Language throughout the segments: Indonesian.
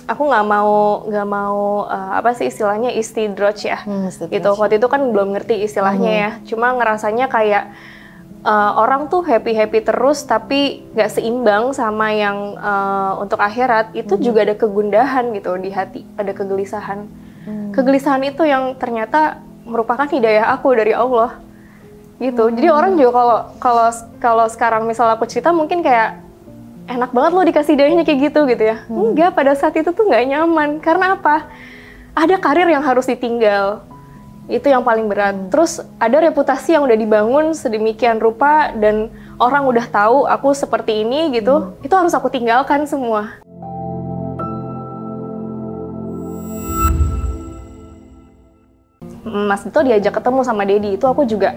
aku nggak mau apa sih istilahnya istidroj ya, gitu. Waktu itu kan belum ngerti istilahnya ya, cuma ngerasanya kayak orang tuh happy terus tapi nggak seimbang sama yang untuk akhirat. Itu juga ada kegundahan gitu di hati, ada kegelisahan. Kegelisahan itu yang ternyata merupakan hidayah aku dari Allah gitu. Jadi orang juga kalau sekarang misal aku cerita mungkin kayak enak banget lo dikasih hidayahnya kayak gitu ya. Enggak, pada saat itu tuh nggak nyaman. Karena apa? Ada karir yang harus ditinggal. Itu yang paling berat. Terus ada reputasi yang udah dibangun sedemikian rupa dan orang udah tahu aku seperti ini gitu. Itu harus aku tinggalkan semua. Mas Dito diajak ketemu sama Dedi, itu aku juga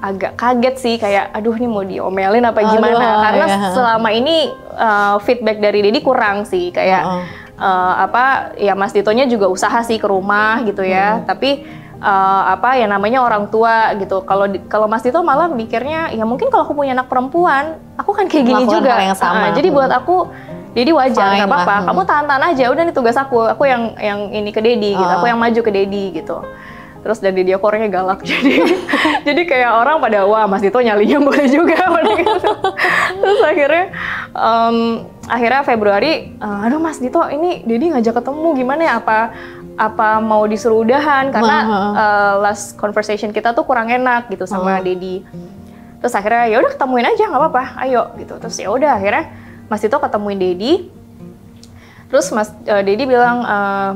agak kaget sih, kayak aduh ini mau diomelin apa gimana. Karena selama ini feedback dari Dedi kurang sih, kayak apa ya, Mas Ditonya juga usaha sih ke rumah gitu ya, tapi apa ya namanya orang tua gitu. Kalau Mas Dito malah mikirnya ya mungkin kalau aku punya anak perempuan aku kan kayak gini juga. Jadi buat aku Dedi wajar, nggak apa-apa, kamu tahan-tahan aja, udah nih tugas aku yang ini ke Dedi gitu, aku yang maju ke Dedi gitu. Terus dan Dedi aku orangnya galak, jadi kayak orang pada wah Mas Dito nyalinya boleh juga gitu. Terus akhirnya Februari, aduh Mas Dito ini Dedi ngajak ketemu gimana ya, apa mau disuruh udahan karena last conversation kita tuh kurang enak gitu sama Dedi. Terus akhirnya ya udah ketemuin aja nggak apa-apa, ayo gitu. Terus ya udah akhirnya Mas Dito ketemuin Dedi. Terus Dedi bilang,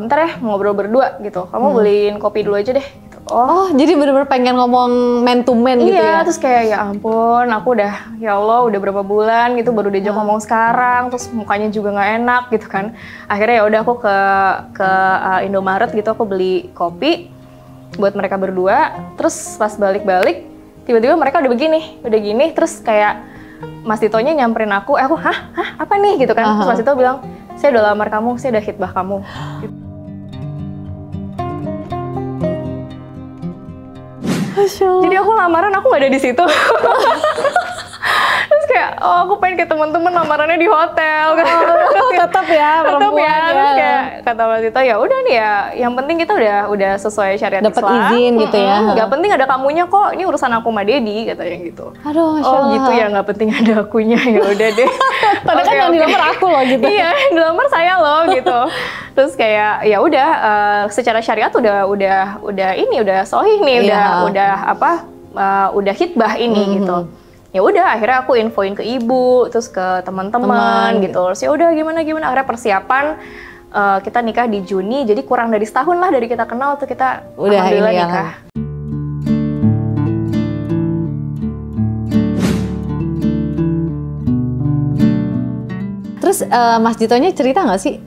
bentar ya mau ngobrol berdua gitu, kamu beliin kopi dulu aja deh. Gitu. Oh, jadi bener-bener pengen ngomong man to man gitu ya? Iya, terus kayak ya ampun, aku udah, ya Allah udah berapa bulan gitu baru diajak ngomong sekarang, terus mukanya juga nggak enak gitu kan. Akhirnya ya udah aku ke Indomaret gitu, aku beli kopi buat mereka berdua. Terus pas balik-balik, tiba-tiba mereka udah gini, terus kayak Mas Ditonya nyamperin aku hah apa nih gitu kan. Terus Mas Dito bilang, saya udah lamar kamu, saya udah khitbah kamu. Jadi aku lamaran, aku nggak ada di situ. Terus kayak, aku pengen ke teman-teman lamarannya di hotel. Tetap ya, Terus kayak kata Mas Dito, ya udah nih ya, yang penting kita udah sesuai syariat Islam. Dapat izin gitu ya. Nggak penting ada kamunya kok, ini urusan aku sama Dedi katanya gitu. Aduh, Masya Allah. Oh gitu ya, nggak penting ada akunya, ya udah deh. Padahal kan yang dilamar aku loh gitu. Iya, yang dilamar saya loh gitu. Terus kayak ya udah, secara syariat udah sahih nih, udah khitbah ini gitu. Ya udah akhirnya aku infoin ke ibu, terus ke teman-teman gitu. Terus ya udah gimana akhirnya persiapan kita nikah di Juni. Jadi kurang dari setahun lah dari kita kenal tuh kita udah alhamdulillah nikah. Terus Mas Ditonya cerita nggak sih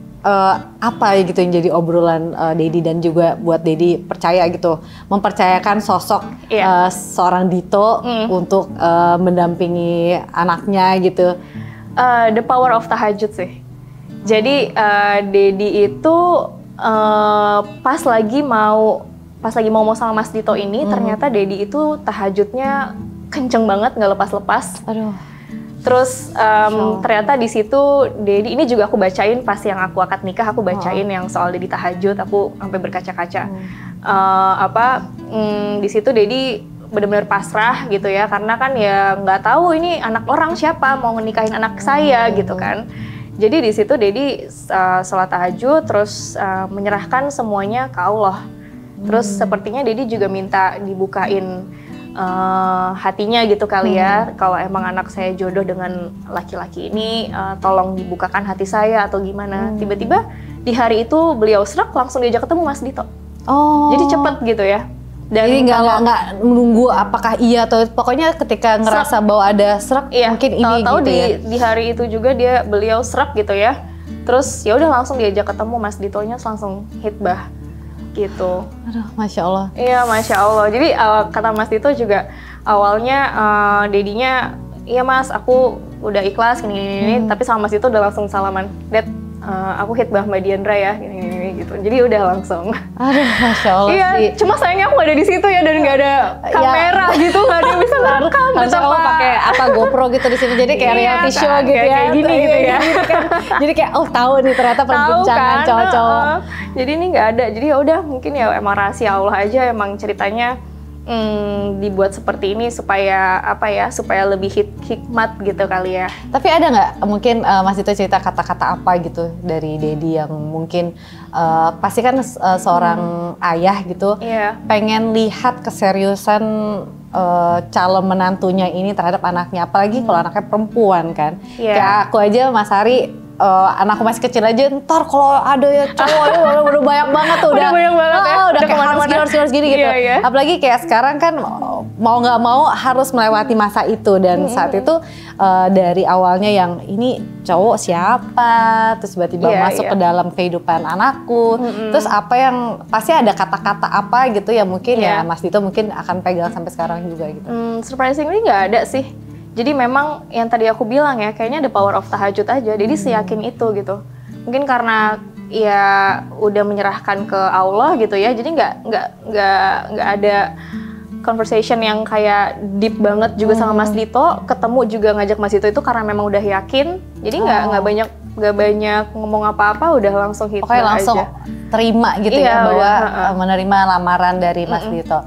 apa gitu yang jadi obrolan Dedi dan juga buat Dedi percaya gitu, mempercayakan sosok seorang Dito untuk mendampingi anaknya gitu? The power of tahajud sih. Jadi Dedi itu pas lagi mau sama Mas Dito ini, ternyata Dedi itu tahajudnya kenceng banget, nggak lepas-lepas. Aduh. Terus ternyata di situ Dedi, ini juga aku bacain pas yang aku akad nikah, aku bacain yang soal Dedi tahajud, aku sampai berkaca-kaca. Di situ Dedi benar-benar pasrah gitu ya, karena kan ya nggak tahu ini anak orang siapa mau nikahin anak saya gitu kan. Jadi di situ Dedi sholat tahajud, terus menyerahkan semuanya ke Allah. Terus sepertinya Dedi juga minta dibukain hatinya gitu kali ya, kalau emang anak saya jodoh dengan laki-laki ini, tolong dibukakan hati saya atau gimana. Tiba-tiba di hari itu beliau serak, langsung diajak ketemu Mas Dito. Oh. Jadi cepet gitu ya. Dan jadi nggak menunggu apakah iya atau pokoknya ketika ngerasa bahwa ada serak, mungkin ini tahu gitu ya. Di hari itu juga beliau serak gitu ya. Terus ya udah langsung diajak ketemu Mas Ditonya, langsung khitbah gitu. Aduh, Masya Allah. Iya, Masya Allah. Jadi kata Mas Dito juga awalnya Dedinya, iya Mas, aku udah ikhlas gini. Tapi sama Mas Dito udah langsung salaman. Dad, aku khitbah Mbak Diandra ya. Gini. gitu. Jadi udah langsung. Aduh, Masya Allah iya, sih. cuma sayangnya aku gak ada di situ ya, dan gak ada kamera gitu, gak ada yang bisa ngerekam. Harusnya kamu pakai apa GoPro gitu di sini, jadi kayak reality show kan, gitu ya. Kayak gini gitu ya. Gitu kan. Jadi kayak tahu nih ternyata perbincangan kan, cowok-cowok. Jadi ini nggak ada. Jadi ya udah, mungkin ya emang rahasia Allah aja, emang ceritanya dibuat seperti ini supaya apa ya, supaya lebih hikmat gitu kali ya. Tapi ada nggak mungkin Mas Dito cerita kata-kata apa gitu dari Dedi yang mungkin pasti kan seorang ayah gitu pengen lihat keseriusan calon menantunya ini terhadap anaknya, apalagi kalau anaknya perempuan kan. Kayak aku aja, Mas Hari, anakku masih kecil aja, ntar kalau ada ya cowok udah banyak banget tuh, udah banyak banget ya, udah kayak harus gini gitu. Apalagi kayak sekarang kan mau nggak mau harus melewati masa itu, dan saat itu dari awalnya yang ini cowok siapa, terus tiba-tiba masuk ke dalam kehidupan anakku, terus apa yang pasti ada kata-kata apa gitu ya mungkin ya Mas Dito mungkin akan pegang sampai sekarang juga gitu. Surprisingly nggak ada sih. Jadi memang yang tadi aku bilang ya, kayaknya the power of tahajud aja. Jadi seyakin itu gitu. Mungkin karena ya udah menyerahkan ke Allah gitu ya. Jadi nggak ada conversation yang kayak deep banget juga sama Mas Dito. Ketemu juga ngajak Mas Dito itu karena memang udah yakin. Jadi nggak banyak ngomong apa-apa, udah langsung hit aja. Pokoknya langsung terima gitu ya bahwa menerima lamaran dari Mas Dito.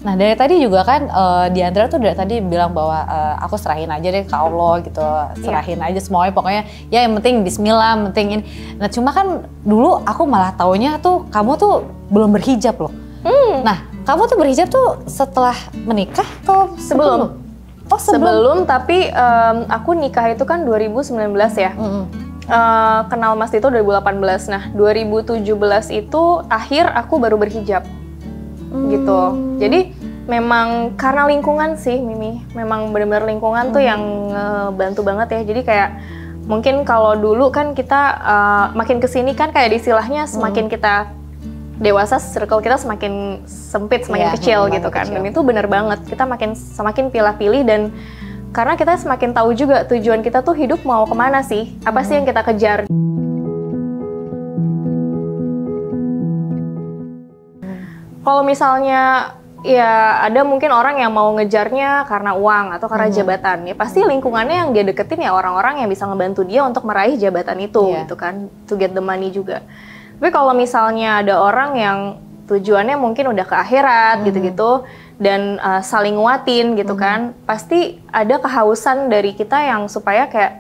Nah dari tadi juga kan Diandra tuh dari tadi bilang bahwa aku serahin aja deh ke Allah gitu, serahin aja semuanya, pokoknya ya yang penting Bismillah, penting ini. Nah cuma kan dulu aku malah taunya tuh kamu tuh belum berhijab loh. Nah kamu tuh berhijab tuh setelah menikah atau sebelum? Oh sebelum, tapi aku nikah itu kan 2019 ya. Kenal Mas Dito 2018. Nah, 2017 itu akhir aku baru berhijab. Gitu. Jadi memang karena lingkungan sih, Mimi. Memang benar-benar lingkungan tuh yang bantu banget ya. Jadi kayak mungkin kalau dulu kan kita makin kesini kan kayak istilahnya semakin kita dewasa, circle kita semakin sempit, semakin kecil gitu kan. Dan itu benar banget. Kita semakin pilih-pilih, dan karena kita semakin tahu juga tujuan kita tuh hidup mau kemana sih, apa sih yang kita kejar. Kalau misalnya ya ada mungkin orang yang mau ngejarnya karena uang atau karena jabatan, ya pasti lingkungannya yang dia deketin ya orang-orang yang bisa ngebantu dia untuk meraih jabatan itu gitu kan, to get the money juga. Tapi kalau misalnya ada orang yang tujuannya mungkin udah ke akhirat gitu-gitu, dan saling nguatin gitu kan, pasti ada kehausan dari kita yang supaya kayak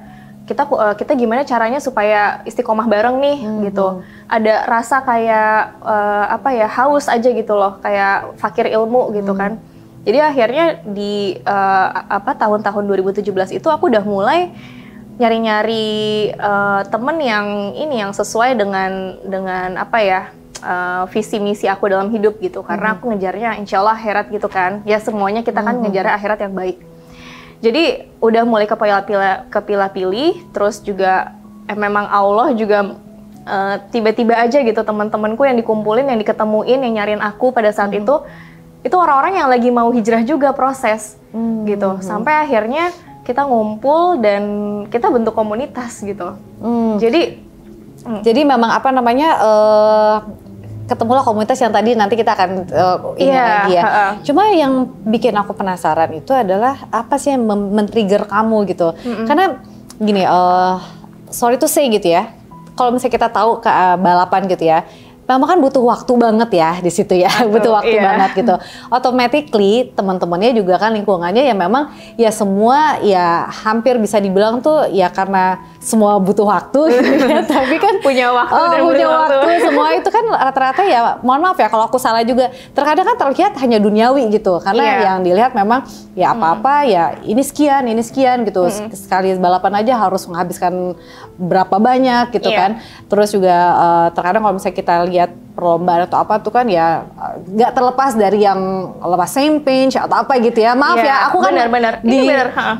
kita gimana caranya supaya istiqomah bareng nih gitu. Ada rasa kayak haus aja gitu loh, kayak fakir ilmu gitu kan. Jadi akhirnya di tahun-tahun 2017 itu aku udah mulai nyari-nyari temen yang sesuai dengan visi misi aku dalam hidup gitu, karena aku ngejarnya insya Allah akhirat gitu kan ya, semuanya kita kan ngejarnya akhirat yang baik. Jadi udah mulai kepilah-pilih, terus juga memang Allah juga tiba-tiba aja gitu teman-temanku yang dikumpulin, yang diketemuin, yang nyariin aku pada saat itu orang-orang yang lagi mau hijrah juga proses gitu, sampai akhirnya kita ngumpul dan kita bentuk komunitas gitu. Jadi memang ketemulah komunitas yang tadi nanti kita akan lagi ya. Cuma yang bikin aku penasaran itu adalah apa sih yang men-trigger kamu gitu. Karena gini, sorry to say gitu ya, kalau misalnya kita tahu ke balapan gitu ya, memang kan butuh waktu banget ya di situ ya, butuh waktu banget gitu. Automatically teman-temannya juga kan lingkungannya ya memang ya semua ya hampir bisa dibilang tuh ya karena semua butuh waktu gitu ya, tapi kan punya waktu semua itu kan rata-rata ya, mohon maaf ya kalau aku salah juga, terkadang kan terlihat hanya duniawi gitu, karena yang dilihat memang ya apa-apa ya ini sekian gitu, sekali balapan aja harus menghabiskan berapa banyak gitu kan. Terus juga terkadang kalau misalnya kita lihat perlombaan atau apa tuh kan ya nggak terlepas dari yang lepas sempinch atau apa gitu ya, maaf ya aku kan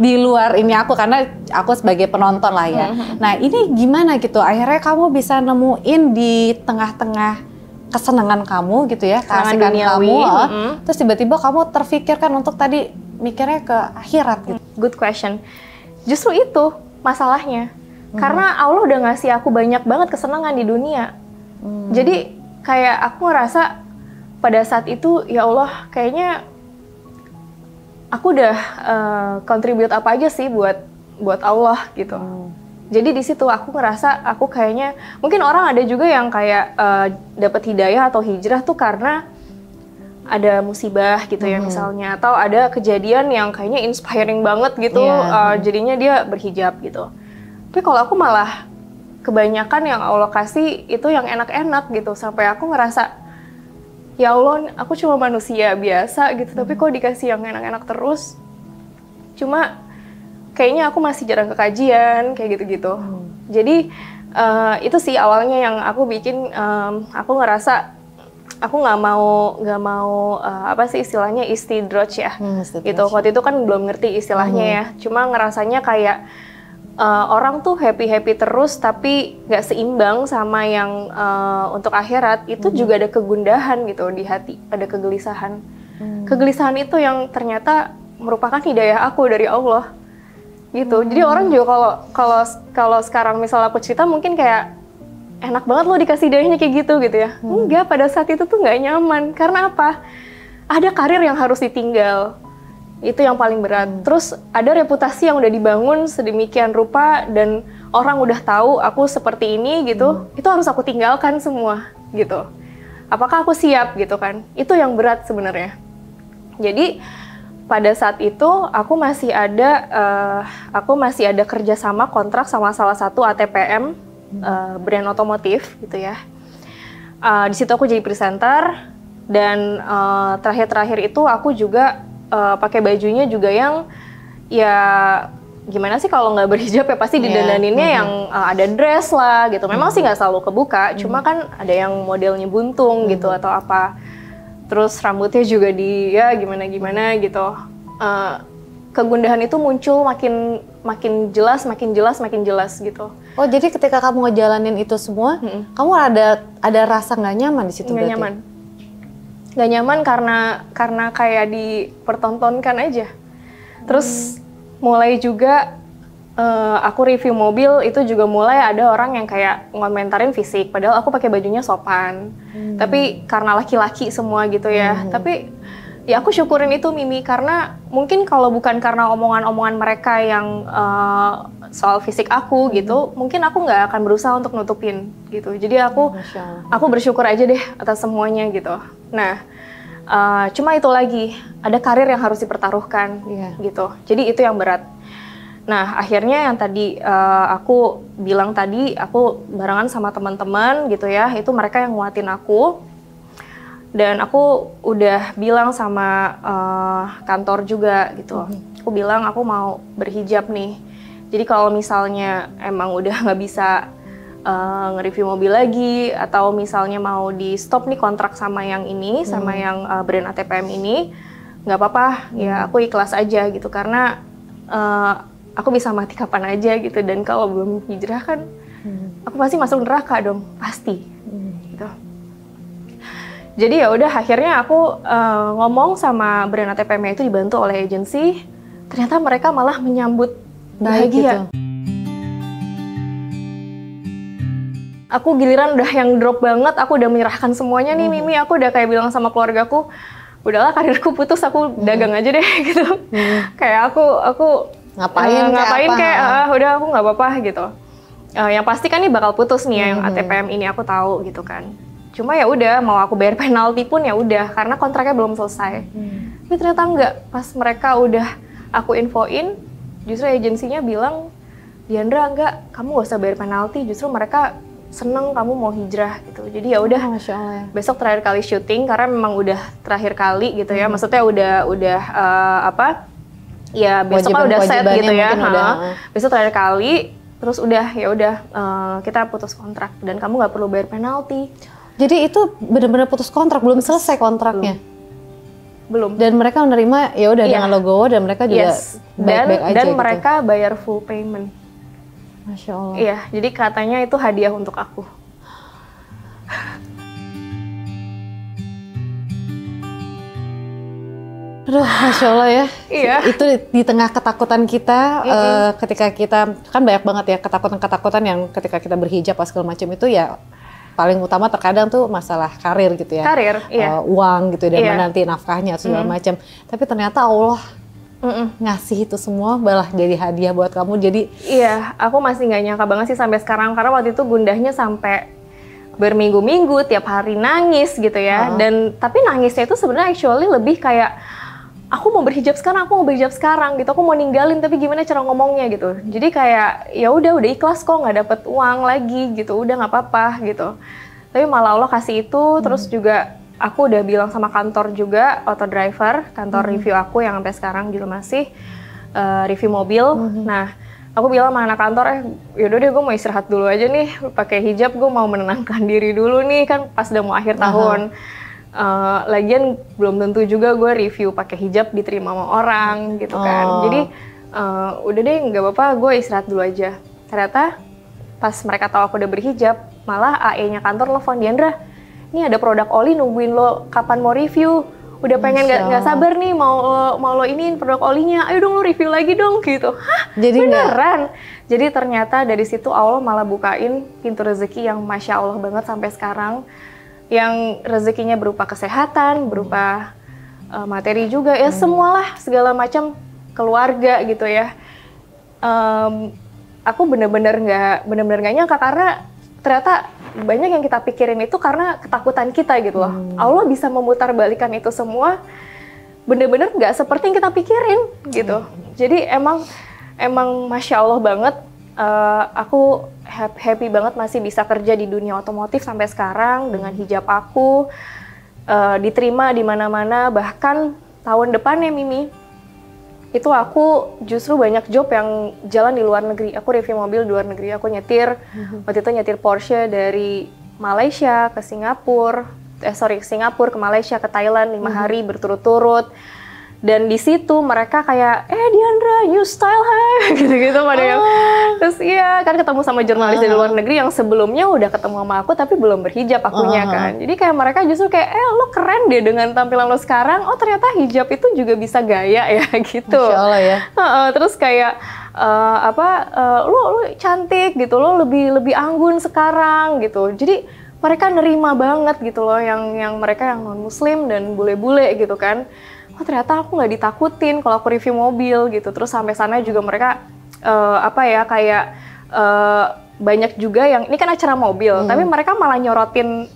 di luar ini aku, karena aku sebagai penonton lah ya. Nah ini gimana gitu akhirnya kamu bisa nemuin di tengah-tengah kesenangan kamu gitu ya, keasikan kamu, terus tiba-tiba kamu terfikirkan untuk tadi mikirnya ke akhirat gitu. Good question. Justru itu masalahnya, karena Allah udah ngasih aku banyak banget kesenangan di dunia. Jadi kayak aku ngerasa pada saat itu ya Allah kayaknya aku udah contribute apa aja sih buat Allah gitu. Jadi di situ aku ngerasa aku kayaknya mungkin orang ada juga yang kayak dapat hidayah atau hijrah tuh karena ada musibah gitu ya misalnya, atau ada kejadian yang kayaknya inspiring banget gitu, jadinya dia berhijab gitu. Tapi kalau aku malah kebanyakan yang Allah kasih itu yang enak-enak gitu, sampai aku ngerasa ya Allah aku cuma manusia biasa gitu, tapi kok dikasih yang enak-enak terus. Cuma kayaknya aku masih jarang ke kajian kayak gitu-gitu. Jadi itu sih awalnya yang aku bikin aku ngerasa aku nggak mau apa sih istilahnya istidroj ya gitu. Waktu itu kan belum ngerti istilahnya ya. Cuma ngerasanya kayak orang tuh happy terus tapi nggak seimbang sama yang untuk akhirat. Itu juga ada kegundahan gitu di hati, ada kegelisahan. Kegelisahan itu yang ternyata merupakan hidayah aku dari Allah gitu. Jadi orang juga kalau sekarang misal aku cerita mungkin kayak enak banget lo dikasih hidayahnya kayak gitu ya. Enggak, pada saat itu tuh nggak nyaman. Karena apa? Ada karir yang harus ditinggal. Itu yang paling berat. Terus ada reputasi yang udah dibangun sedemikian rupa dan orang udah tahu aku seperti ini gitu. Itu harus aku tinggalkan semua gitu. Apakah aku siap gitu kan? Itu yang berat sebenarnya. Jadi pada saat itu aku masih ada kerjasama kontrak sama salah satu ATPM brand otomotif gitu ya. Di situ aku jadi presenter dan terakhir itu aku juga pakai bajunya juga yang ya gimana sih kalau nggak berhijab ya pasti didandaninnya yang ada dress lah gitu. Memang sih nggak selalu kebuka, cuma kan ada yang modelnya buntung gitu atau apa. Terus rambutnya juga ya gimana gitu. Kegundahan itu muncul makin jelas gitu. Oh, jadi ketika kamu ngejalanin itu semua, kamu ada rasa nggak nyaman di situ? Nggak nyaman karena kayak dipertontonkan aja. Terus mulai juga aku review mobil itu juga mulai ada orang yang kayak ngomentarin fisik, padahal aku pakai bajunya sopan. Tapi karena laki-laki semua gitu ya. Tapi ya aku syukurin itu Mimi, karena mungkin kalau bukan karena omongan-omongan mereka yang soal fisik aku gitu, mungkin aku nggak akan berusaha untuk nutupin gitu. Jadi aku bersyukur aja deh atas semuanya gitu. Nah, cuma itu lagi, ada karir yang harus dipertaruhkan gitu. Jadi itu yang berat. Nah, akhirnya yang tadi aku bilang tadi, aku barengan sama teman-teman gitu ya, itu mereka yang nguatin aku. Dan aku udah bilang sama kantor juga gitu. Aku bilang aku mau berhijab nih. Jadi kalau misalnya emang udah nggak bisa nge-review mobil lagi, atau misalnya mau di stop nih kontrak sama yang ini, sama yang brand ATPM ini, nggak apa-apa, ya aku ikhlas aja gitu. Karena aku bisa mati kapan aja gitu. Dan kalau belum hijrah kan, aku pasti masuk neraka dong, pasti. Gitu. Jadi ya udah akhirnya aku ngomong sama brand ATPM itu dibantu oleh agensi. Ternyata mereka malah menyambut bahagia. Gitu. Aku giliran udah yang drop banget, aku udah menyerahkan semuanya nih Mimi. Aku udah kayak bilang sama keluargaku, udahlah karirku putus, aku dagang aja deh gitu. Kayak aku ngapain kayak udah aku nggak apa-apa gitu. Yang pasti kan ini bakal putus nih ya, yang ATPM ini aku tahu gitu kan. Cuma ya udah, mau aku bayar penalti pun ya udah, karena kontraknya belum selesai. Tapi ternyata enggak, pas mereka udah aku infoin, justru agensinya bilang, Diandra enggak, kamu gak usah bayar penalti, justru mereka seneng kamu mau hijrah gitu. Jadi ya udah, besok terakhir kali syuting, karena memang udah terakhir kali gitu ya, maksudnya udah ya besok udah set gitu ya. Besok terakhir kali, terus udah ya udah kita putus kontrak dan kamu nggak perlu bayar penalti. Jadi itu benar-benar putus kontrak, belum selesai kontraknya. Belum. Dan mereka menerima ya udah dengan logowo dan mereka juga baik-baik aja dan gitu. mereka bayar full payment. Masya Allah. Iya, jadi katanya itu hadiah untuk aku. Aduh, Masya Allah ya. Iya. Itu di tengah ketakutan kita, ketika kita, kan banyak banget ya ketakutan-ketakutan yang ketika kita berhijab pas segala macam itu ya, paling utama terkadang tuh masalah karir gitu ya. Karir, iya. Uang gitu dan menanti nafkahnya segala macam. Tapi ternyata Allah ngasih itu semua malah jadi hadiah buat kamu. Jadi iya, aku masih nggak nyangka banget sih sampai sekarang, karena waktu itu gundahnya sampai berminggu-minggu tiap hari nangis gitu ya. Dan tapi nangisnya itu sebenarnya actually lebih kayak aku mau berhijab sekarang gitu, aku mau ninggalin tapi gimana cara ngomongnya gitu. Jadi kayak ya udah ikhlas kok, nggak dapet uang lagi gitu, udah nggak apa-apa gitu. Tapi malah Allah kasih itu. Terus juga aku udah bilang sama kantor juga, auto driver, kantor review aku yang sampai sekarang juga masih review mobil. Nah, aku bilang sama anak kantor, yaudah deh gue mau istirahat dulu aja nih, pakai hijab, gue mau menenangkan diri dulu nih, kan pas udah mau akhir tahun. Lagian belum tentu juga gue review pakai hijab diterima sama orang gitu kan. Jadi udah deh nggak apa-apa, gue istirahat dulu aja. Ternyata pas mereka tahu aku udah berhijab, malah AE-nya kantor telepon, Diandra, ini ada produk oli nungguin lo kapan mau review. Udah pengen nggak sabar nih mau lo iniin produk olinya, ayo dong lo review lagi dong gitu. Hah, jadi beneran? Jadi ternyata dari situ Allah malah bukain pintu rezeki yang Masya Allah banget sampai sekarang. Yang rezekinya berupa kesehatan, berupa materi juga, ya semualah segala macam, keluarga gitu ya. Aku bener-bener nggak nyangka, karena ternyata banyak yang kita pikirin itu karena ketakutan kita gitu loh. Allah bisa memutarbalikkan itu semua, bener-bener nggak seperti yang kita pikirin gitu. Jadi emang Masya Allah banget. Aku happy banget masih bisa kerja di dunia otomotif sampai sekarang dengan hijab aku, diterima di mana-mana. Bahkan tahun depannya Mimi, itu aku justru banyak job yang jalan di luar negeri. Aku review mobil di luar negeri, aku nyetir, waktu itu nyetir Porsche dari Malaysia ke Singapura, Singapura ke Malaysia ke Thailand 5 hari berturut-turut. Dan di situ mereka kayak, Diandra, new style hai, gitu-gitu pada yang. Terus iya kan ketemu sama jurnalis dari luar negeri yang sebelumnya udah ketemu sama aku tapi belum berhijab akunya kan. Jadi kayak mereka justru kayak, lo keren deh dengan tampilan lo sekarang. Oh ternyata hijab itu juga bisa gaya ya gitu. Masya Allah ya. Terus kayak lo cantik gitu, lo lebih anggun sekarang gitu. Jadi mereka nerima banget gitu loh, yang mereka yang non muslim dan bule-bule gitu kan. Oh ternyata aku nggak ditakutin kalau aku review mobil gitu. Terus sampai sana juga mereka banyak juga yang ini kan acara mobil, tapi mereka malah nyorotin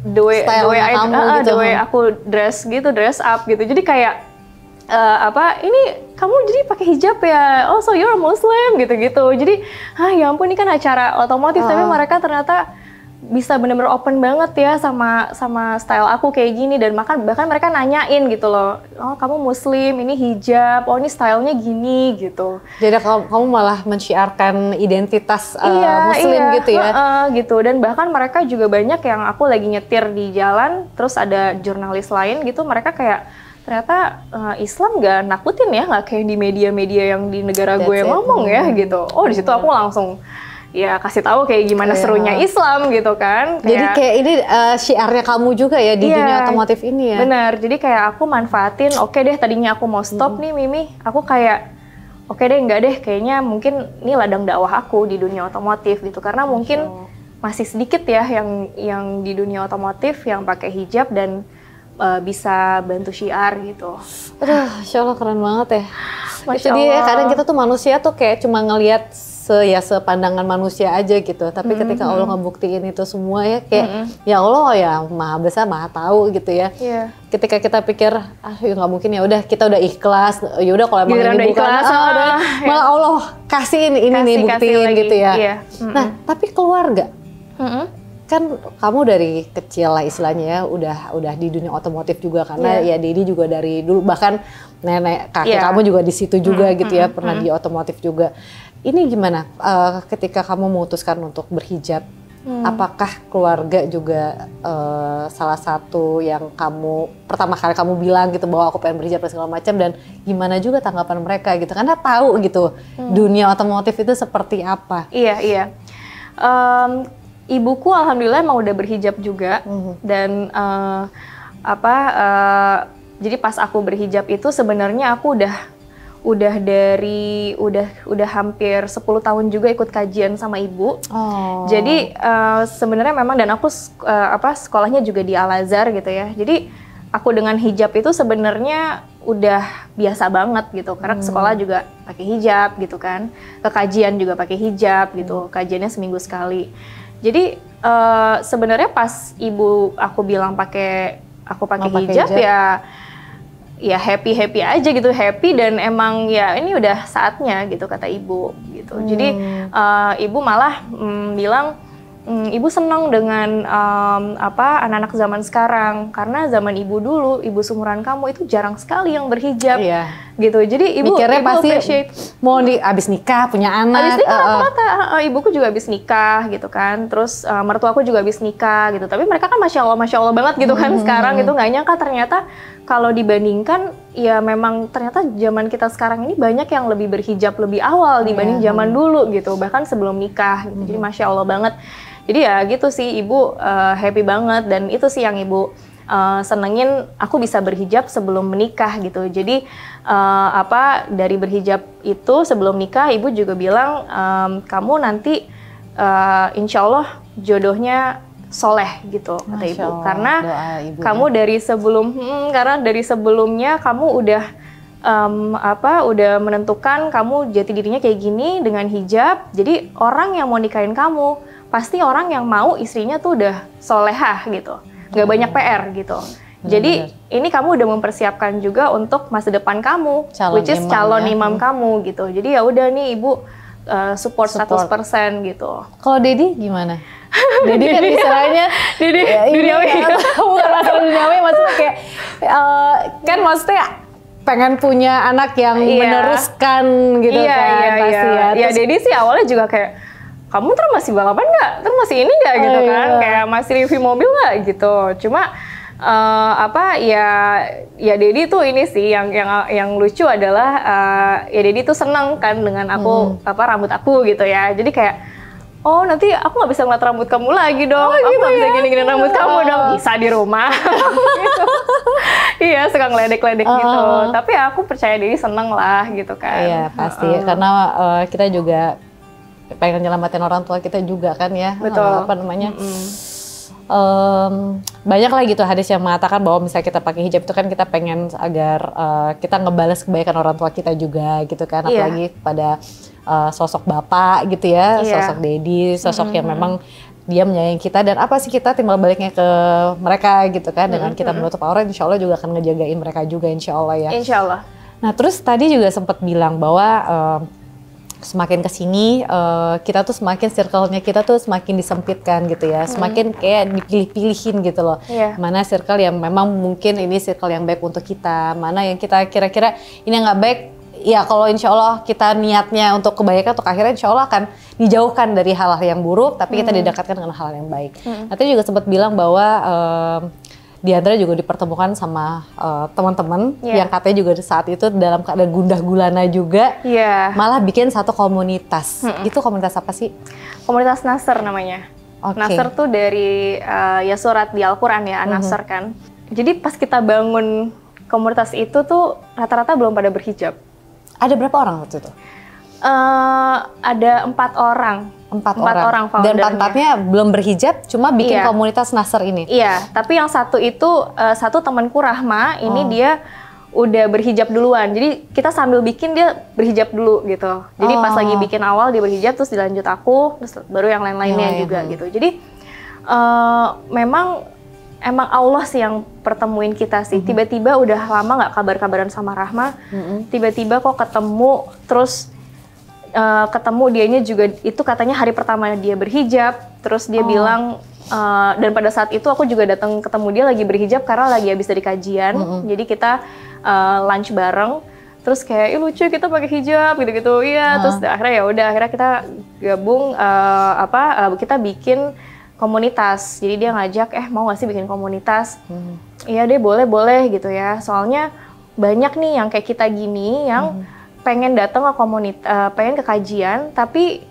the way aku dress up gitu. Jadi kayak ini kamu jadi pakai hijab ya? Oh so you're a Muslim gitu-gitu. Jadi ya ampun ini kan acara otomotif, tapi mereka ternyata bisa bener-bener open banget ya sama style aku kayak gini. Dan bahkan mereka nanyain gitu loh, oh kamu muslim, ini hijab, oh ini stylenya gini gitu. Jadi kamu malah mensyiarkan identitas muslim gitu ya? Gitu. Dan bahkan mereka juga banyak yang aku lagi nyetir di jalan, terus ada jurnalis lain gitu, mereka kayak ternyata Islam nggak nakutin ya, nggak kayak di media-media yang di negara gue ngomong ya gitu. Oh di situ aku langsung ya kasih tahu kayak gimana serunya Islam gitu kan. Jadi kayak ini syiarnya kamu juga ya di dunia otomotif ini ya. Bener, jadi kayak aku manfaatin, oke deh tadinya aku mau stop nih Mimi, aku kayak oke deh enggak deh, kayaknya mungkin ini ladang dakwah aku di dunia otomotif gitu. Karena mungkin masih sedikit ya yang di dunia otomotif yang pakai hijab dan bisa bantu syiar gitu. Aduh, Masya Allah keren banget ya. Masya Jadi Allah. kadang kita tuh manusia tuh kayak cuma ngelihat sepandangan manusia aja gitu. Tapi ketika Allah ngebuktiin itu semua ya kayak ya Allah ya maha besar, maha tahu gitu ya. Ketika kita pikir ya nggak mungkin, ya udah kita udah ikhlas. Ya udah kalau emang ini bukan malah Allah kasih ini nih buktiin gitu ya. Nah tapi keluarga kan kamu dari kecil lah istilahnya ya udah di dunia otomotif juga karena ya Dedi juga dari dulu, bahkan nenek kakek kamu juga di situ juga gitu ya, pernah di otomotif juga. Ini gimana ketika kamu memutuskan untuk berhijab? Apakah keluarga juga salah satu yang kamu pertama kali kamu bilang gitu bahwa aku pengen berhijab dan segala macam, dan gimana juga tanggapan mereka gitu, karena tahu gitu dunia otomotif itu seperti apa? Iya. Ibuku alhamdulillah emang udah berhijab juga, dan jadi pas aku berhijab itu sebenarnya aku udah hampir 10 tahun juga ikut kajian sama ibu. Jadi sebenarnya memang, dan aku sekolahnya juga di Al-Azhar gitu ya. Jadi aku dengan hijab itu sebenarnya udah biasa banget gitu, karena ke sekolah juga pakai hijab gitu kan, ke kajian juga pakai hijab gitu, kajiannya seminggu sekali. Jadi sebenarnya pas ibu aku bilang aku pakai hijab ya happy aja gitu, happy, dan emang ya ini udah saatnya gitu kata ibu gitu. Jadi ibu malah bilang ibu senang dengan anak-anak zaman sekarang, karena zaman ibu dulu, ibu seumuran kamu itu jarang sekali yang berhijab gitu. Jadi ibu pasti appreciate mau abis nikah punya anak. Abis nikah rata-rata ibuku juga abis nikah gitu kan, terus mertuaku juga abis nikah gitu. Tapi mereka kan masya Allah banget gitu kan sekarang gitu. Nggak nyangka ternyata kalau dibandingkan ya memang ternyata zaman kita sekarang ini banyak yang lebih berhijab lebih awal dibanding zaman dulu gitu, bahkan sebelum nikah gitu. Jadi masya Allah banget. Jadi ya gitu sih, ibu happy banget, dan itu sih yang ibu senengin, aku bisa berhijab sebelum menikah gitu. Jadi dari berhijab itu sebelum nikah, ibu juga bilang kamu nanti insya Allah jodohnya soleh gitu kata ibu, karena kamu karena dari sebelumnya kamu udah menentukan kamu jati dirinya kayak gini dengan hijab. Jadi orang yang mau nikahin kamu pasti orang yang mau istrinya tuh udah solehah gitu, nggak banyak PR gitu. Jadi ini kamu udah mempersiapkan juga untuk masa depan kamu, which is calon imam kamu gitu. Jadi ya udah nih ibu support 100% gitu. Kalau Dedi gimana? Dedi kan istilahnya duniawi, bukan masalah duniawi, maksudnya kayak kan maksudnya pengen punya anak yang meneruskan gitu kan pasti ya. Ya Dedi sih awalnya juga kayak, kamu terus masih balapan nggak? Terus masih ini nggak gitu kan? Kayak masih review mobil nggak gitu? Cuma ya Dedi tuh ini sih yang lucu adalah ya Dedi tuh seneng kan dengan aku rambut aku gitu ya. Jadi kayak, oh nanti aku nggak bisa ngeliat rambut kamu lagi dong, aku nggak bisa gini-gini rambut kamu dong, bisa di rumah. Gitu. Iya, suka ngeledek-ledek gitu. Tapi aku percaya Dedi seneng lah gitu kan. Iya pasti, karena kita juga pengen nyelamatin orang tua kita juga kan ya. Betul. Banyak lah gitu hadis yang mengatakan bahwa misalnya kita pakai hijab itu kan kita pengen agar kita ngebales kebaikan orang tua kita juga gitu kan, apalagi pada sosok bapak gitu ya, sosok Dedi, sosok yang memang dia menyayangi kita, dan apa sih kita timbal baliknya ke mereka gitu kan, dengan kita menutup aurat, insya Allah juga akan ngejagain mereka juga insya Allah ya. Insya Allah. Nah terus tadi juga sempat bilang bahwa semakin kesini kita tuh semakin circle-nya kita tuh semakin disempitkan gitu ya, semakin kayak dipilih-pilihin gitu loh. Mana circle yang memang mungkin ini circle yang baik untuk kita, mana yang kita kira-kira ini yang nggak baik. Ya kalau insya Allah kita niatnya untuk kebaikan, untuk akhirnya insya Allah akan dijauhkan dari hal-hal yang buruk, tapi kita didekatkan dengan hal yang baik. Nanti juga sempat bilang bahwa Diandra juga dipertemukan sama teman-teman yang katanya juga saat itu dalam keadaan gundah gulana juga, malah bikin satu komunitas. Itu komunitas apa sih? Komunitas Nasr namanya. Nasr tuh dari ya surat di Al-Quran ya, An-Nasr kan. Jadi pas kita bangun komunitas itu tuh rata-rata belum pada berhijab. Ada berapa orang waktu itu? Ada 4 orang. 4 orang dan 4-4-nya belum berhijab, cuma bikin komunitas Nasr ini. Iya, tapi yang satu itu satu temanku Rahma, ini dia udah berhijab duluan. Jadi kita sambil bikin dia berhijab dulu gitu. Jadi pas lagi bikin awal dia berhijab, terus dilanjut aku, terus baru yang lain-lainnya juga gitu. Jadi emang Allah sih yang pertemuin kita sih. Tiba-tiba udah lama nggak kabar-kabaran sama Rahma, tiba-tiba kok ketemu, terus ketemu dianya juga itu katanya hari pertama dia berhijab, terus dia bilang dan pada saat itu aku juga datang ketemu dia lagi berhijab karena lagi habis dari kajian, jadi kita lunch bareng, terus kayak lucu kita pakai hijab gitu-gitu, terus akhirnya ya udah akhirnya kita gabung kita bikin komunitas. Jadi dia ngajak, mau nggak sih bikin komunitas? Iya deh, boleh gitu ya. Soalnya banyak nih yang kayak kita gini yang pengen datang ke komunitas, pengen ke kajian, tapi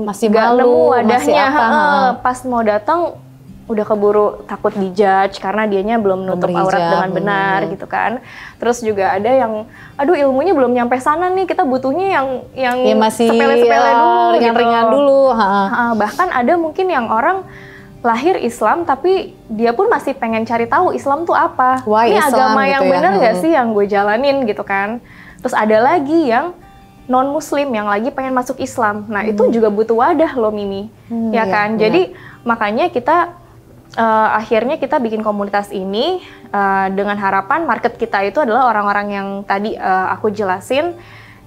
masih nggak malu, nemu wadahnya. masih apa, Pas mau datang udah keburu takut dijudge karena dianya belum nutup aurat dengan benar gitu kan. Terus juga ada yang aduh ilmunya belum nyampe sana nih, kita butuhnya yang masih sepele-sepele dulu gitu. Ringan dulu. Bahkan ada mungkin yang orang lahir Islam tapi dia pun masih pengen cari tahu Islam tuh apa. Ini agama yang benar nggak sih yang gue jalanin gitu kan. Terus ada lagi yang non muslim yang lagi pengen masuk Islam. Nah itu juga butuh wadah loh Mimi, ya kan. Jadi makanya kita akhirnya kita bikin komunitas ini dengan harapan market kita itu adalah orang-orang yang tadi aku jelasin.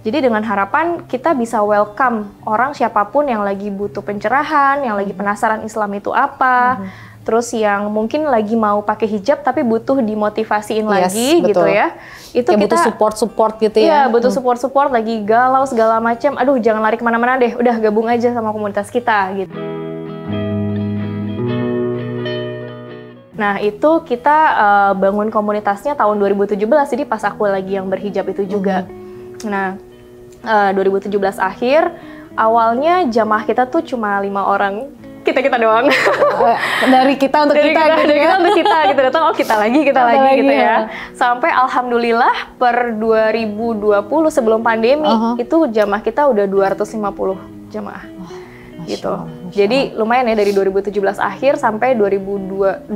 Jadi dengan harapan kita bisa welcome orang siapapun yang lagi butuh pencerahan, yang lagi penasaran Islam itu apa, terus yang mungkin lagi mau pakai hijab tapi butuh dimotivasiin lagi gitu ya. Itu kayak kita butuh support gitu ya. Iya, butuh support lagi galau segala macam. Aduh, jangan lari kemana-mana deh. Udah gabung aja sama komunitas kita gitu. Nah, itu kita bangun komunitasnya tahun 2017. Jadi pas aku lagi yang berhijab itu juga. Nah, 2017 akhir, awalnya jamaah kita tuh cuma 5 orang. Kita doang. Dari kita untuk kita gitu ya. Untuk kita gitu, datang kita lagi gitu ya. Sampai alhamdulillah per 2020 sebelum pandemi itu jamaah kita udah 250 jamaah. Gitu. Jadi lumayan ya dari 2017 akhir sampai 2019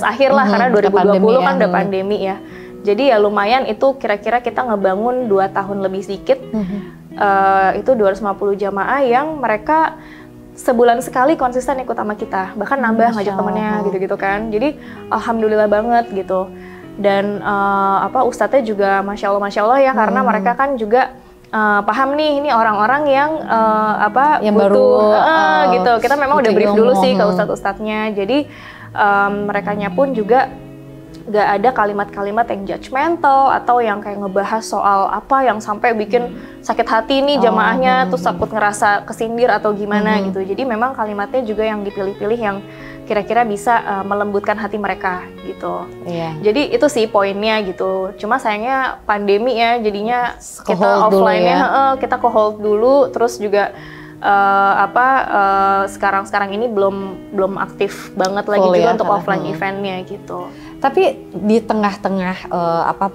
akhir lah karena 2020 kan udah pandemi ya. Jadi ya lumayan itu kira-kira kita ngebangun 2 tahun lebih sedikit. Itu 250 jamaah yang mereka sebulan sekali konsisten ikut sama kita, bahkan nambah ngajak temennya gitu-gitu kan. Jadi alhamdulillah banget gitu. Dan ustadznya juga masya Allah ya karena mereka kan juga paham nih ini orang-orang yang yang butuh baru gitu. Kita memang udah brief dulu sih ke ustadz-ustadznya. Jadi merekanya pun juga gak ada kalimat-kalimat yang judgmental atau yang kayak ngebahas soal apa yang sampai bikin sakit hati nih jamaahnya, terus takut ngerasa kesindir atau gimana gitu. Jadi memang kalimatnya juga yang dipilih-pilih yang kira-kira bisa melembutkan hati mereka gitu. Jadi itu sih poinnya gitu. Cuma sayangnya pandemi ya, jadinya kita offline-nya kita hold dulu, terus juga sekarang ini belum aktif banget lagi juga untuk offline eventnya gitu. Tapi di tengah-tengah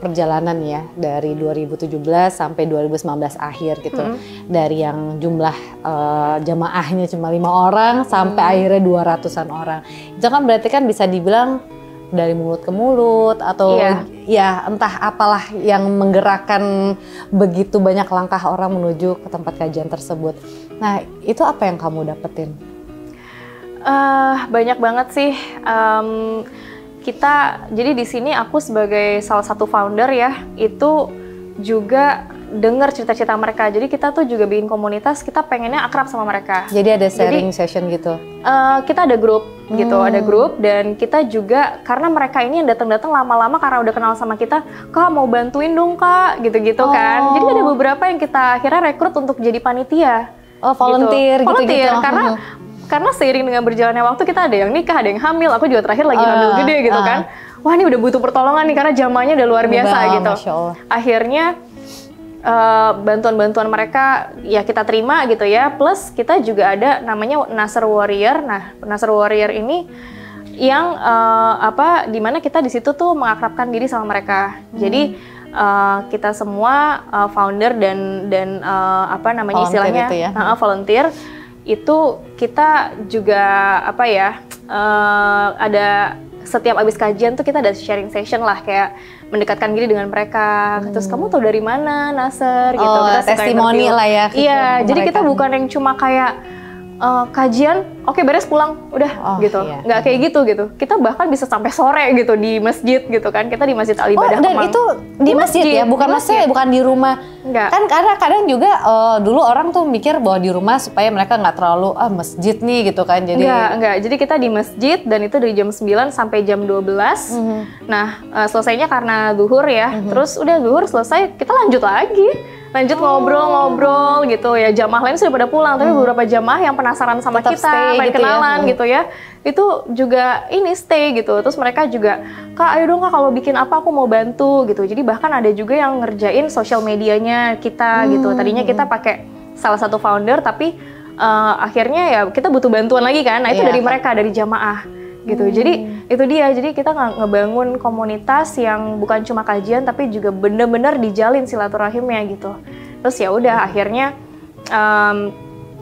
perjalanan ya dari 2017 sampai 2019 akhir gitu, dari yang jumlah jamaahnya cuma 5 orang sampai akhirnya 200-an orang, itu kan berarti kan bisa dibilang dari mulut ke mulut atau ya entah apalah yang menggerakkan begitu banyak langkah orang menuju ke tempat kajian tersebut. Nah itu apa yang kamu dapetin? Banyak banget sih. Jadi di sini aku sebagai salah satu founder ya, itu juga dengar cerita-cerita mereka. Jadi kita tuh juga bikin komunitas, kita pengennya akrab sama mereka. Jadi ada sharing session gitu? Kita ada grup gitu, ada grup, dan kita juga karena mereka ini yang datang-datang lama-lama karena udah kenal sama kita, Kak mau bantuin dong Kak, gitu-gitu kan. Jadi ada beberapa yang kita akhirnya rekrut untuk jadi panitia. Volunteer gitu. Karena seiring dengan berjalannya waktu kita ada yang nikah, ada yang hamil. Aku juga terakhir lagi hamil gede gitu kan. Wah ini udah butuh pertolongan nih karena jamaahnya udah luar biasa gitu. Akhirnya bantuan-bantuan mereka ya kita terima gitu ya. Plus kita juga ada namanya Nasr Warrior. Nah Nasr Warrior ini yang dimana kita di situ tuh mengakrabkan diri sama mereka. Jadi kita semua founder dan volunteer istilahnya itu ya. Volunteer. Itu kita juga ada setiap abis kajian tuh kita ada sharing session lah, kayak mendekatkan diri dengan mereka. Terus kamu tahu dari mana Nasr gitu. Kita testimoni lah ya. Iya, jadi kita bukan yang cuma kayak kajian, oke beres pulang, udah gitu. Iya. Nggak kayak gitu. Kita bahkan bisa sampai sore gitu di masjid gitu kan. Kita di Masjid Al Ibadah dan itu di masjid ya, bukan maksudnya bukan di rumah. Enggak. Kan kadang juga dulu orang tuh mikir bahwa di rumah supaya mereka nggak terlalu masjid nih gitu kan. Jadi enggak. Jadi kita di masjid dan itu dari jam 9 sampai jam 12. Nah, selesainya karena zuhur ya. Terus udah zuhur selesai, kita lanjut lagi. Ngobrol-ngobrol gitu ya. Jamaah lain sudah pada pulang, tapi beberapa jamaah yang penasaran sama tetap kita, pengen gitu kenalan gitu ya. Itu juga stay gitu. Terus mereka juga, Kak ayo dong Kak kalau bikin apa aku mau bantu gitu. Jadi bahkan ada juga yang ngerjain sosial medianya kita gitu. Tadinya kita pakai salah satu founder, tapi akhirnya ya kita butuh bantuan lagi kan. Nah itu dari mereka, dari jamaah gitu. Jadi itu dia, jadi kita ngebangun komunitas yang bukan cuma kajian tapi juga bener-bener dijalin silaturahimnya gitu. Terus ya udah akhirnya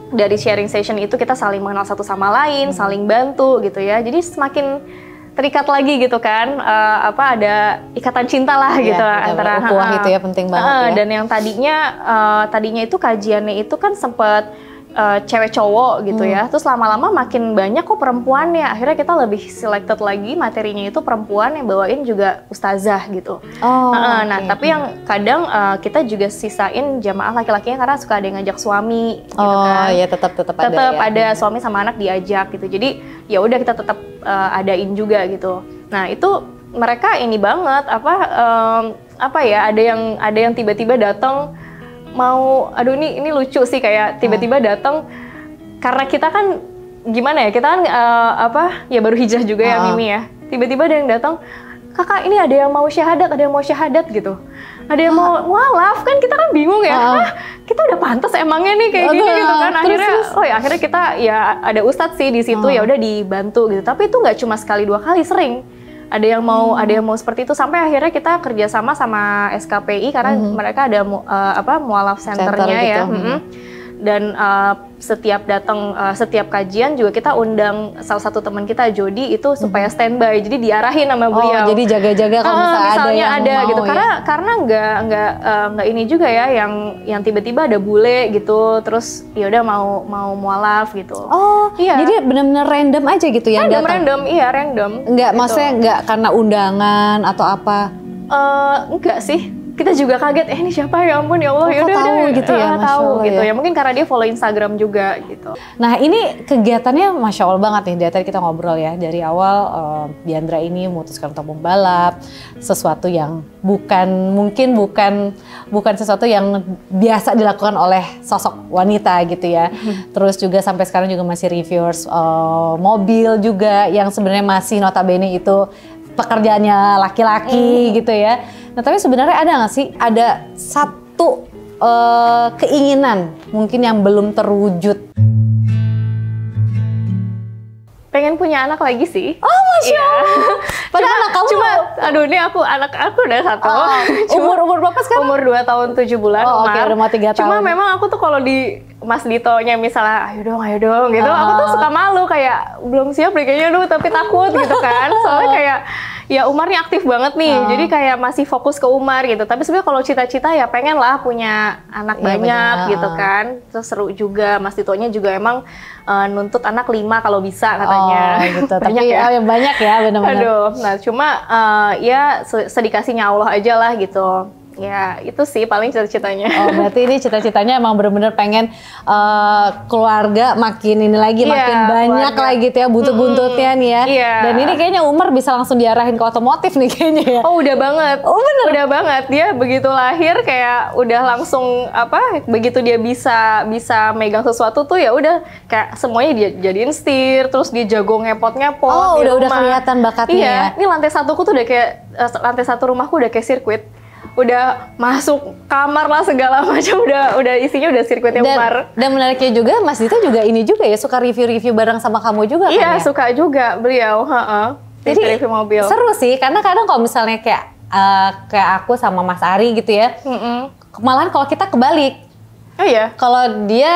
dari sharing session itu kita saling mengenal satu sama lain, saling bantu gitu ya. Jadi semakin terikat lagi gitu kan, ada ikatan cinta lah gitu antara ukhuwah itu ya penting banget ya. Dan yang tadinya itu kajiannya itu kan sempet cewek cowok gitu ya, terus lama-lama makin banyak kok perempuannya, akhirnya kita lebih selected lagi materinya itu perempuan yang bawain juga ustazah gitu. Tapi yang kadang kita juga sisain jamaah laki-lakinya karena suka ada yang ngajak suami gitu kan. Ya tetap ada suami sama anak diajak gitu, jadi ya udah kita tetap adain juga gitu. Nah itu mereka ini banget ada yang tiba-tiba datang mau, aduh ini lucu sih, kayak tiba-tiba datang karena kita kan gimana ya, kita kan ya baru hijrah juga ya Mimi ya, tiba-tiba ada yang datang, kakak ini ada yang mau syahadat gitu, ada yang mau mualaf, kan kita kan bingung ya, kita udah pantas emangnya nih kayak gini gitu kan. Akhirnya kita ya ada ustadz sih di situ, ya udah dibantu gitu, tapi itu nggak cuma sekali dua kali, sering ada yang mau seperti itu, sampai akhirnya kita kerjasama sama SKPI karena mereka ada mualaf centernya ya. Dan setiap kajian juga kita undang salah satu teman kita, Jody, itu supaya standby, jadi diarahin sama beliau. Jadi jaga-jaga kalau misalnya ada yang gitu mau, karena nggak ini juga ya, yang tiba-tiba ada bule gitu, terus ya udah mau mualaf gitu. Jadi benar-benar random aja gitu ya? Random. Nggak, gitu. maksudnya nggak karena undangan atau apa? Enggak sih. Kita juga kaget, ini siapa, ya ampun ya Allah, tahu gitu ya, tahu gitu ya. Mungkin karena dia follow Instagram juga gitu. Nah ini kegiatannya Masya Allah banget nih, dari tadi kita ngobrol ya, dari awal Diandra ini memutuskan untuk membalap, sesuatu yang bukan sesuatu yang biasa dilakukan oleh sosok wanita gitu ya. Terus juga sampai sekarang juga masih reviewers mobil juga, yang sebenarnya masih notabene itu pekerjaannya laki-laki gitu ya. Nah tapi sebenarnya ada nggak sih, ada satu keinginan mungkin yang belum terwujud? Pengen punya anak lagi sih. Masya Allah. Padahal anak kamu anak aku udah satu. Umur berapa sekarang? Umur 2 tahun 7 bulan. Udah mau 3 tahun. Cuma memang aku tuh kalau di Mas Ditonya misalnya ayo dong gitu, aku tuh suka malu, kayak belum siap deh kayaknya tapi takut gitu kan. Soalnya kayak ya Umarnya aktif banget nih, jadi kayak masih fokus ke Umar gitu. Tapi sebenarnya kalau cita-cita ya pengen lah punya anak banyak gitu kan. Terus seru juga, Mas Ditonya juga emang nuntut anak 5 kalau bisa katanya. Gitu. Banyak Tapi banyak ya benar-benar. Nah cuma ya sedikasihnya Allah aja lah gitu. Ya itu sih paling cita-citanya. Berarti ini cita-citanya emang bener-bener pengen keluarga makin ini lagi, makin banyak lagi gitu ya, buntut-buntutnya nih ya. Dan ini kayaknya Umar bisa langsung diarahin ke otomotif nih kayaknya ya. Udah banget. Bener? Udah banget. Dia begitu lahir kayak udah langsung begitu dia bisa megang sesuatu tuh ya udah kayak semuanya dia jadiin setir, terus dia jago ngepot-ngepot. Udah kelihatan bakatnya ya. Ini lantai 1 ku tuh udah kayak lantai 1 rumahku udah kayak sirkuit. Udah masuk kamar lah segala macam, udah isinya udah sirkuitnya Umar. Dan menariknya juga Mas Dito juga ini juga ya, suka review-review bareng sama kamu juga kan ya? Iya, suka juga beliau, Jadi review mobil. Seru sih, karena kadang kalau misalnya kayak aku sama Mas Ari gitu ya, malahan kalau kita kebalik. Oh iya? Kalau dia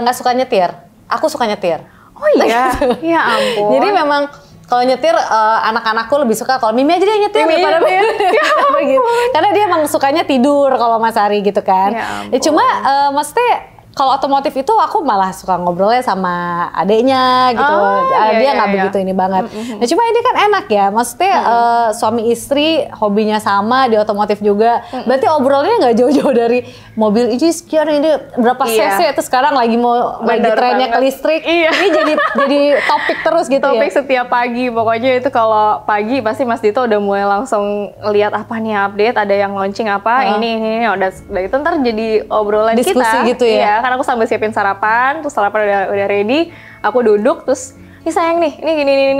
nggak suka nyetir, aku suka nyetir. Oh iya? Ya ampun. Jadi memang kalau nyetir anak-anakku lebih suka kalau Mimi aja dia nyetir daripada gitu. Karena dia emang sukanya tidur kalau Mas Ari gitu kan. Ya cuma maksudnya kalau otomotif itu aku malah suka ngobrolnya sama adeknya gitu. Dia nggak begitu ini banget. Nah cuma ini kan enak ya, maksudnya suami istri hobinya sama di otomotif juga. Berarti obrolnya nggak jauh-jauh dari mobil ini sekian, ini berapa cc, terus sekarang lagi trennya ke listrik. Ini jadi topik terus gitu ya. Topik setiap pagi, pokoknya itu kalau pagi pasti Mas Dito udah mulai langsung lihat apa nih update, ada yang launching apa, ini udah itu ntar jadi obrolan diskusi kita. Gitu ya. Karena aku sambil siapin sarapan, terus sarapan udah ready, aku duduk terus, ini sayang nih, ini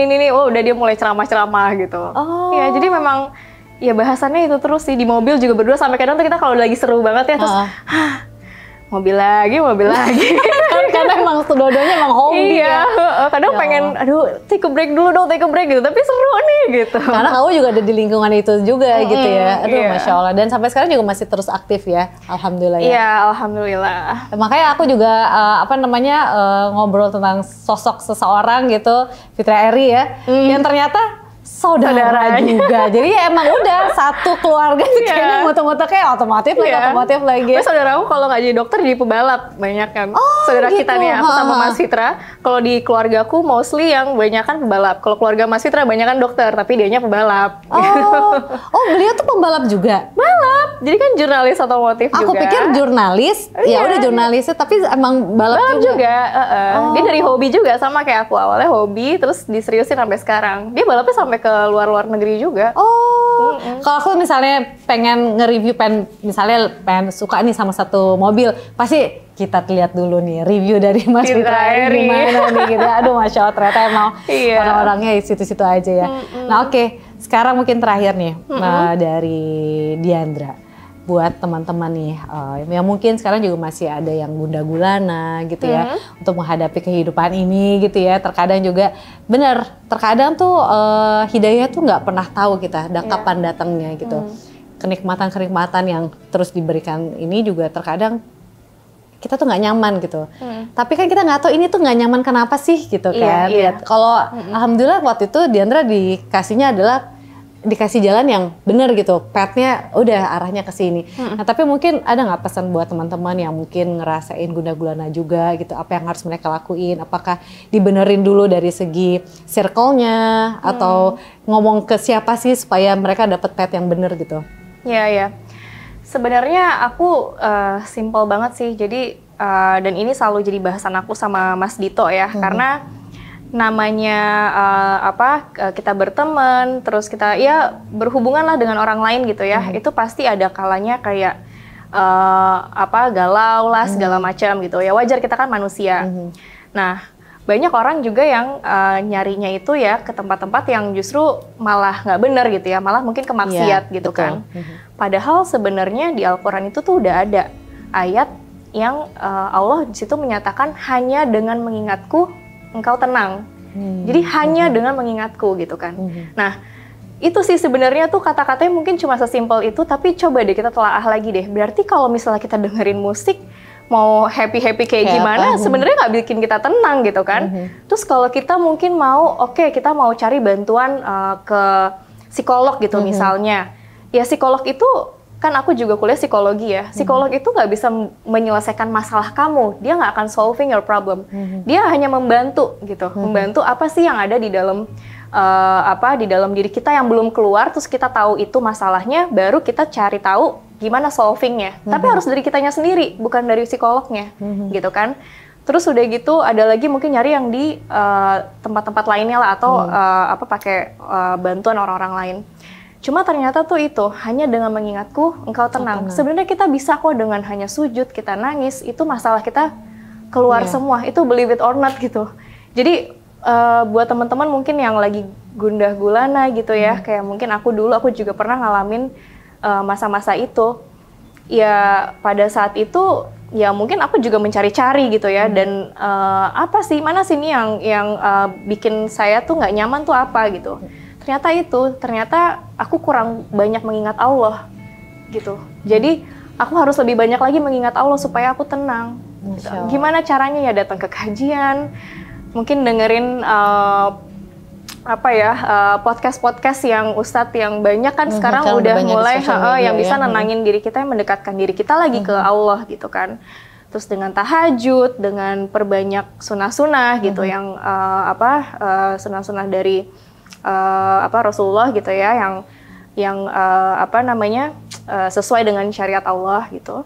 gini, udah dia mulai ceramah gitu. Ya jadi memang ya bahasannya itu terus sih, di mobil juga berdua, sampai kadang tuh kita kalau lagi seru banget ya terus mobil lagi Karena emang dua-duanya emang hobi iya, ya. kadang pengen, aduh take a break dulu dong, take a break gitu. Tapi seru nih gitu. Karena kamu juga ada di lingkungan itu juga gitu ya. Aduh, iya. Masya Allah. Dan sampai sekarang juga masih terus aktif ya, alhamdulillah ya. Iya, alhamdulillah. Makanya aku juga ngobrol tentang sosok seseorang gitu, Fitria Eri ya, yang ternyata saudara juga. Jadi ya emang udah satu keluarga tuh kayaknya moto-moto kayak otomotif lagi. Tapi saudara aku kalau nggak jadi dokter jadi pebalap banyak kan. Saudara gitu. kita nih, aku sama Mas Fitra. Kalau di keluarga aku mostly yang banyak kan pebalap. Kalau keluarga Mas Fitra banyak kan dokter, tapi dianya pebalap. Oh, beliau tuh pembalap juga? Balap. Jadi kan jurnalis otomotif juga. Aku pikir jurnalis, ya udah jurnalisnya, tapi emang balap juga. Dia dari hobi juga, sama kayak aku. Awalnya hobi, terus diseriusin sampai sekarang. Dia balapnya sampai ke luar negeri juga. Kalau aku misalnya pengen nge-review, pengen suka nih sama satu mobil, pasti kita lihat dulu nih review dari Mas Fitra Eri gimana nih gitu. Aduh, Masya Allah, ternyata emang orang-orangnya di situ-situ aja ya. Nah oke, sekarang mungkin terakhir nih dari Diandra. Buat teman-teman nih, yang mungkin sekarang juga masih ada yang gundah gulana gitu ya, untuk menghadapi kehidupan ini gitu ya. Terkadang juga, terkadang tuh hidayah tuh nggak pernah tahu kita, kapan datangnya gitu. Kenikmatan-kenikmatan yang terus diberikan ini juga terkadang kita tuh nggak nyaman gitu. Tapi kan kita nggak tahu ini tuh nggak nyaman kenapa sih gitu kan. Kalau alhamdulillah waktu itu Diandra dikasih jalan yang benar gitu, path-nya udah arahnya ke sini. Nah tapi mungkin ada nggak pesan buat teman-teman yang mungkin ngerasain gundah gulana juga gitu, apa yang harus mereka lakuin? Apakah dibenerin dulu dari segi circle-nya atau ngomong ke siapa sih supaya mereka dapat path yang benar gitu? Iya. Sebenarnya aku simple banget sih. Jadi dan ini selalu jadi bahasan aku sama Mas Dito ya, karena namanya kita berteman, terus kita ya berhubungan lah dengan orang lain gitu ya, itu pasti ada kalanya kayak galau lah segala macam gitu ya, wajar, kita kan manusia. Nah banyak orang juga yang nyarinya itu ya ke tempat-tempat yang justru malah nggak benar gitu ya, malah mungkin ke maksiat gitu kan. Padahal sebenarnya di Al-Quran itu tuh udah ada ayat yang Allah di situ menyatakan hanya dengan mengingatku engkau tenang. Jadi hanya dengan mengingatku gitu kan. Nah, itu sih sebenarnya tuh kata-katanya mungkin cuma sesimpel itu, tapi coba deh kita telaah lagi deh. Berarti kalau misalnya kita dengerin musik mau happy-happy kayak gimana, sebenarnya nggak bikin kita tenang gitu kan. Terus kalau kita mungkin mau, kita mau cari bantuan ke psikolog gitu misalnya. Ya psikolog itu kan aku juga kuliah psikologi ya. Psikolog itu nggak bisa menyelesaikan masalah kamu. Dia nggak akan solving your problem. Dia hanya membantu gitu. Membantu apa sih yang ada di dalam di dalam diri kita yang belum keluar. Terus kita tahu itu masalahnya, baru kita cari tahu gimana solvingnya. Tapi harus dari kitanya sendiri, bukan dari psikolognya, gitu kan. Terus udah gitu ada lagi mungkin nyari yang di tempat-tempat lainnya lah, atau pakai bantuan orang-orang lain. Cuma ternyata tuh itu, hanya dengan mengingatku, engkau tenang. Sebenarnya kita bisa kok dengan hanya sujud, kita nangis, itu masalah kita keluar semua. Itu believe it or not gitu. Jadi buat teman-teman mungkin yang lagi gundah gulana gitu ya, kayak mungkin aku juga pernah ngalamin masa-masa itu. Ya pada saat itu, ya mungkin aku juga mencari-cari gitu ya, dan mana sih ini yang bikin saya tuh nggak nyaman tuh apa gitu. Ternyata aku kurang banyak mengingat Allah gitu. Jadi aku harus lebih banyak lagi mengingat Allah supaya aku tenang. Gimana caranya ya? Datang ke kajian, mungkin dengerin podcast-podcast yang ustadz yang banyak kan sekarang udah mulai yang bisa nenangin diri kita, yang mendekatkan diri kita lagi ke Allah gitu kan. Terus dengan tahajud, dengan perbanyak sunah-sunah gitu, yang sunah-sunah dari Rasulullah gitu ya, yang sesuai dengan syariat Allah gitu.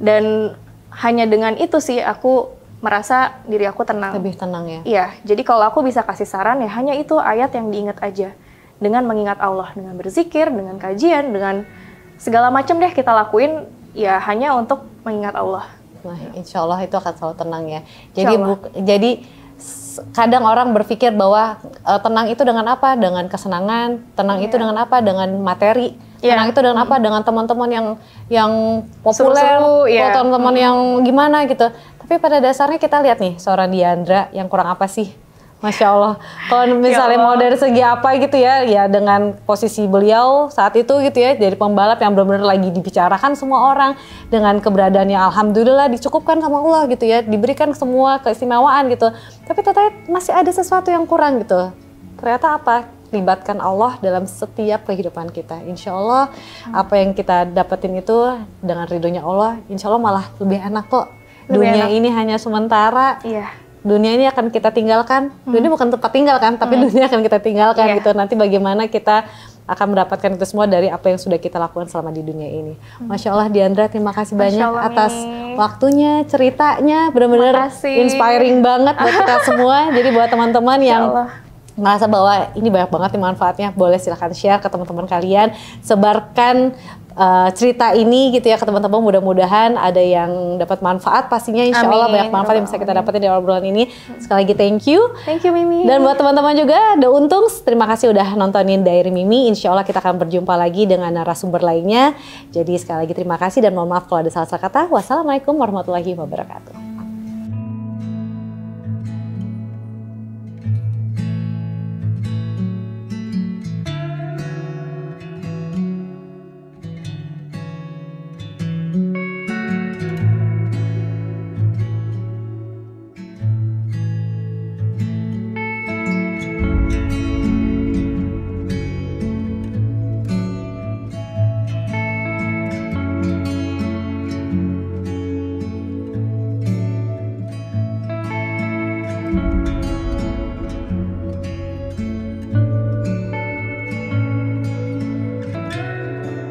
Dan hanya dengan itu sih aku merasa diri aku tenang. Lebih tenang ya? Iya, jadi kalau aku bisa kasih saran ya hanya itu ayat yang diingat aja. Dengan mengingat Allah, dengan berzikir, dengan kajian, dengan segala macam deh kita lakuin ya hanya untuk mengingat Allah. Nah, insya Allah itu akan selalu tenang ya. Jadi kadang orang berpikir bahwa tenang itu dengan apa? Dengan kesenangan. Tenang itu dengan apa? Dengan materi. Tenang itu dengan apa? Dengan teman-teman yang populer, teman-teman yang gimana gitu. Tapi Tapi pada dasarnya kita lihat nih seorang Diandra yang kurang apa sih? Masya Allah. Kalau misalnya mau dari segi apa gitu ya, ya dengan posisi beliau saat itu gitu ya, jadi pembalap yang benar-benar lagi dibicarakan semua orang, dengan keberadaannya alhamdulillah dicukupkan sama Allah gitu ya, diberikan semua keistimewaan gitu. Tapi ternyata masih ada sesuatu yang kurang gitu. Ternyata apa? Libatkan Allah dalam setiap kehidupan kita. Insya Allah apa yang kita dapetin itu dengan ridhonya Allah, insya Allah malah lebih enak kok. Dunia ini hanya sementara. Iya. Dunia ini akan kita tinggalkan. Dunia bukan tempat tinggal kan, tapi dunia akan kita tinggalkan gitu. Nanti bagaimana kita akan mendapatkan itu semua dari apa yang sudah kita lakukan selama di dunia ini. Masya Allah Diandra, terima kasih banyak atas waktunya, ceritanya, benar-benar inspiring banget buat kita semua. Jadi buat teman-teman yang merasa bahwa ini banyak banget nih manfaatnya, boleh silahkan share ke teman-teman kalian, sebarkan cerita ini gitu ya ke teman-teman, mudah-mudahan ada yang dapat manfaat pastinya, insya Allah banyak manfaat yang bisa kita dapetin di obrolan ini. Sekali lagi thank you Mimi. Dan buat teman-teman juga The Untungs, terima kasih udah nontonin Diary Mimi. Insya Allah kita akan berjumpa lagi dengan narasumber lainnya. Jadi sekali lagi terima kasih dan mohon maaf kalau ada salah-salah kata. Wassalamualaikum warahmatullahi wabarakatuh.